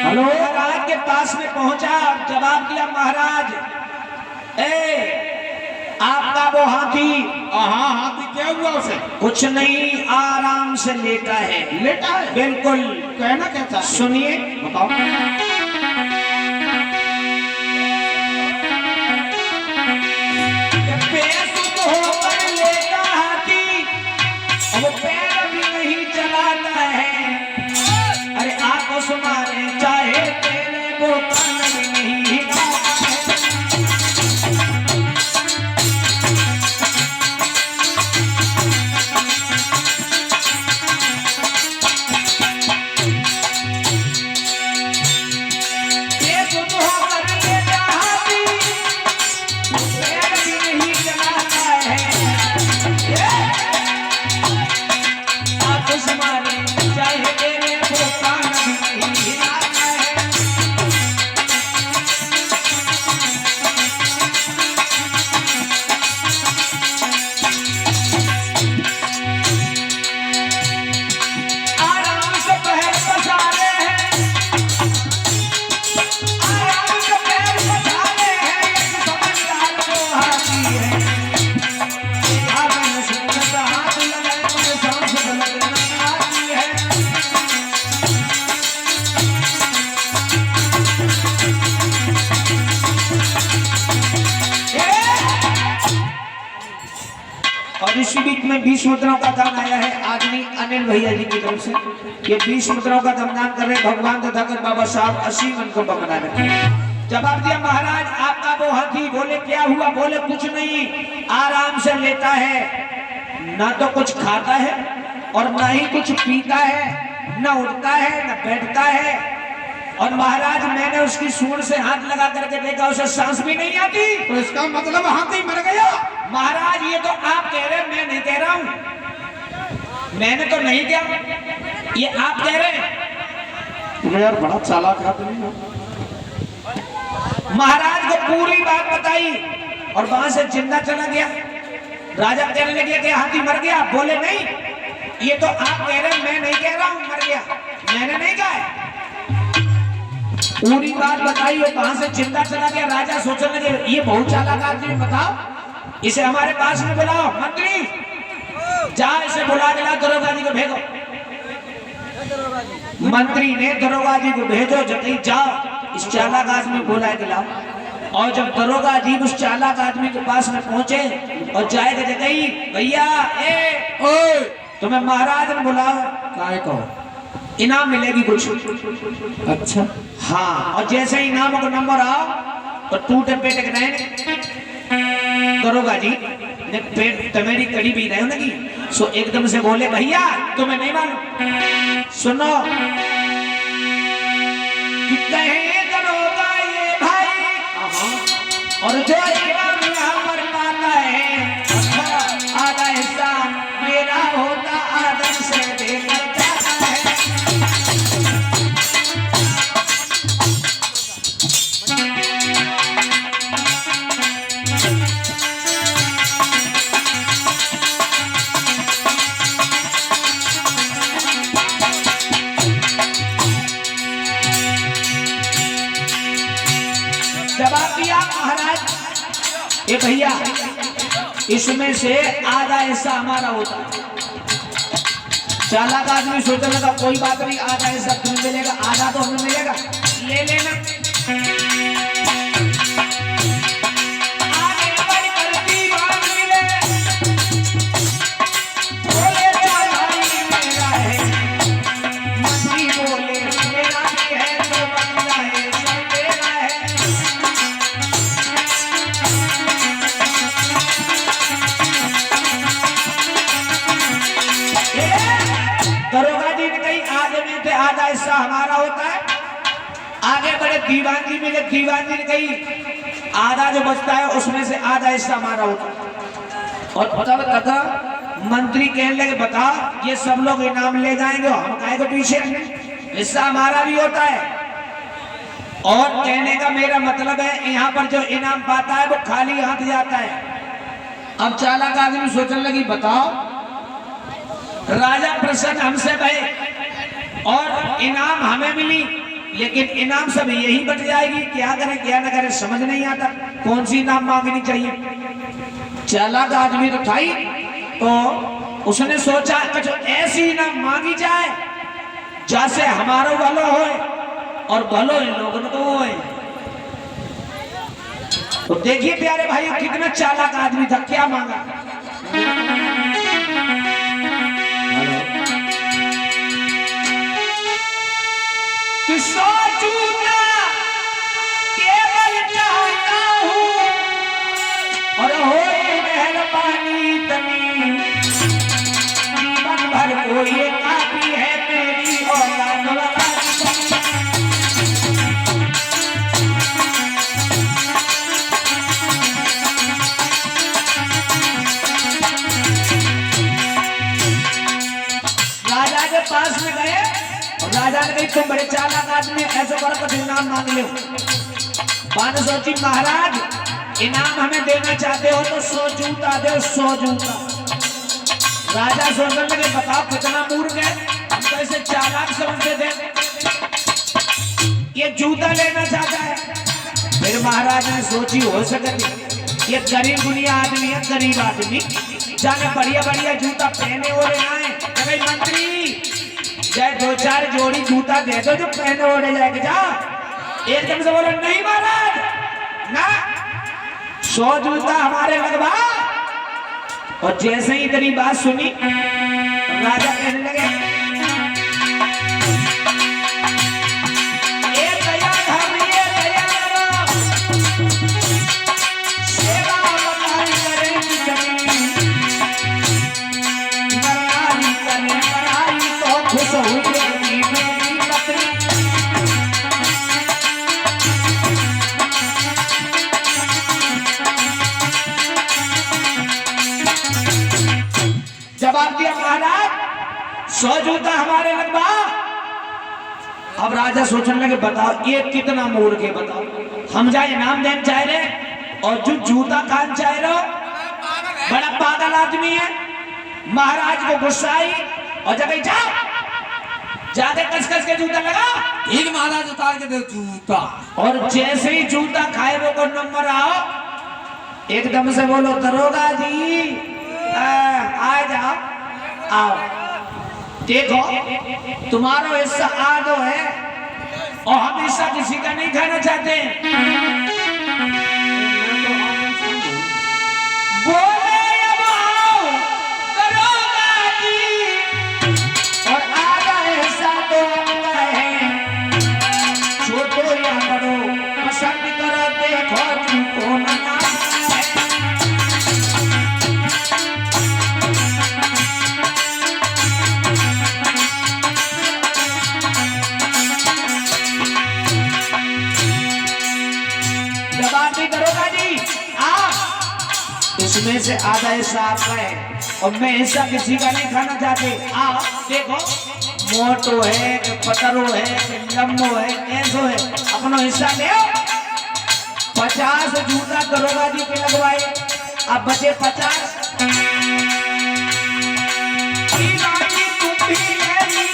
Hello. महाराज के पास में पहुंचा, जवाब दिया महाराज, आपका वो हाथी। हाँ, हाथी क्या हुआ उसे? कुछ नहीं, आराम से लेटा है। लेटा है? बिल्कुल। कहना क्या चाहते? सुनिए, बताओ। बेसुध होकर लेटा हाथी, वो पैर भी नहीं चलाता है। अरे आप उस मारे चाहे तेरे वो कान भी नहीं हिलाता है। बेसुध होकर लेटा हाथी, पैर भी नहीं चलाता है। आप उस मारे चाहे तेरे वो कान भी नहीं हिलाता है। आराम से पैर पसारे हैं, आराम से पैर पसारे हैं, एक समझदार वो हाथी है। देखा मैंने सुनता हाथ लगाए, मुझे सांस गलत नहीं आती है। और इसी बीच में 20 मुद्राओं का दान आया है आदमी अनिल भैया जी की तरफ से। ये 20 मुद्राओं का दान कर रहे भगवान तथागत बाबा साहब, असीम उनको बना रखे। जवाब दिया महाराज, आपका वो हाथी। बोले क्या हुआ? बोले कुछ नहीं, आराम से लेता है, ना तो कुछ खाता है और ना ही कुछ पीता है, ना उठता है ना बैठता है। और महाराज मैंने उसकी सूंड से हाथ लगा करके देखा, उसे सांस भी नहीं आती। तो इसका मतलब हाथी मर गया? महाराज ये तो आप कह रहे हैं, मैं नहीं कह रहा हूं। मैंने तो नहीं कहा, ये आप कह रहे हैं। तुम्हें यार बड़ा चालाक आदमी हो। महाराज को पूरी बात बताई और वहां से जिंदा चला गया। राजा कहने लगे कि हाथी मर गया। बोले नहीं, ये तो आप कह रहे हैं, मैं नहीं कह रहा हूं मर गया, मैंने नहीं कहा है। पूरी बात बताई और वहां से जिंदा चला गया। राजा सोचने लगे ये बहुत चालाक आदमी, बताओ इसे हमारे पास में बुलाओ। मंत्री जा इसे बुला के ला, दरोगा जी को भेजो। मंत्री ने दरोगा जी को भेजो, जब जाओ इस चालाक आदमी को बुला के लाओ। और जब दरोगा जी उस चालाक आदमी के पास में पहुंचे और जाएगा जगई, भैया ओए, तुम्हें महाराज ने बुलाओ, काय कहो? इनाम मिलेगी कुछ। अच्छा। हाँ, और जैसे ही इनामों का नंबर आओ तो टूटे पेट के रहे दरोगा जी ने पेट तमेरी कड़ी भी रहे हो ना की। सो एकदम से बोले, भैया तुम्हें नहीं मालूम, सुनो कितने हैं दरोगा ये भाई, और जो इनाम यहाँ पर पाता है आधा हिस्सा मेरा होता, आदर से देकर जाता है। जवाब दिया महाराज, ये भैया इसमें से आधा हिस्सा हमारा होता है। चालाक आदमी सोचने लगा कोई बात नहीं, आधा हिस्सा तुम्हें मिलेगा, आधा तो हमें मिलेगा, ले लेना। आगे बढ़कर दीवान मिले, बोले भाई मेरा है। मंत्री बोले मेरा भी है, तो बंदा है सब मेरा है। दरोगा जी ने कही आधे में से आधा हिस्सा हमारा होता है। आगे बढ़े दीवान जी मिले, दीवान जी ने कही आधा जो बचता है उसमें से आधा हिस्सा हमारा होता है। और तथा मंत्री कहने लगे बता ये सब लोग इनाम ले जाएंगे, हम काहे को पीछे, हिस्सा हमारा भी होता है। और कहने का मेरा मतलब है यहाँ पर जो इनाम पाता है वो खाली हाथ जाता है। अब चालाक आदमी सोचने लगी बताओ राजा प्रसन्न हमसे भय और इनाम हमें मिली, लेकिन इनाम सब यही बच जाएगी। क्या करें क्या न करें समझ नहीं आता, कौन सी इनाम मांगनी चाहिए। चालाक आदमी तो था ही, तो उसने सोचा कि ऐसी इनाम मांगी जाए जैसे हमारो भलो होए और भलो इन लोगों को होए। तो देखिए प्यारे भाई कितना चालाक आदमी था, क्या मांगा। सोचूंगा केवल चाहता हूँ और हो मेहरबानी तनी, जीवन भर को ये काफी है मेरी औलाद वाला। राजा के पास में गए और राजा ने कही तुम बड़े चालाक आदमी, ऐसे करो कुछ इनाम मांग लो। बाने सोची महाराज इनाम हमें देना चाहते हो तो 100 जूता दे, 100 जूता। राजा सोचने लगे बताओ कितना मूर्ख है, हम तो ऐसे चालाक समझते थे, ये जूता लेना चाहता है। फिर महाराज ने सोची हो सके ये गरीब दुनिया आदमी है, गरीब आदमी जाने बढ़िया बढ़िया जूता पहने ओढ़े आए। मंत्री चाहे 2-4 जोड़ी जूता दे दो जो पहने ओढ़े जाएगा। जा एकदम से बोलो नहीं महाराज ना, 100 जूता हमारे लगवा। और जैसे ही तेरी बात सुनी राजा कहने लगे ये दया धर्म ये दया करो, सेवा बताई करेंगी जमीन, मरनाई करें मराई तो खुश हुई मेरी पत्नी। जवाब दिया महाराज 100 जूता हमारे लगवा। अब राजा सोचने लगे बताओ ये कितना मूर्ख है, बताओ हम जाए इनाम देने चाह रहे और जो जूता खान चाह रहे हो, बड़ा पागल आदमी है। महाराज को गुस्सा आई और जब जाओ जाके कस के जूता लगा। एक महाराज उतार के दे जूता। और जैसे ही जूता खाए वो को नंबर आओ, एकदम से बोलो दरोगा जी आ जाओ आओ, देखो तुम्हारा हिस्सा आधो है और हम हिस्सा किसी का नहीं खाना चाहते। बोले अब आओ दरोगा जी, और आधा हिस्सा तो आपका है, छोटो या बड़ो पसंद करो, देखो तुमको ना दरोगा जी आप इसमें से आधा हिस्सा आपका है और मैं हिस्सा किसी का नहीं खाना चाहते। आप देखो मोटो है कि पतरो है कि लंबो है कैसो है, अपना हिस्सा ले। 50 जूता दरोगा जी के लगवाए, अब बचे 50।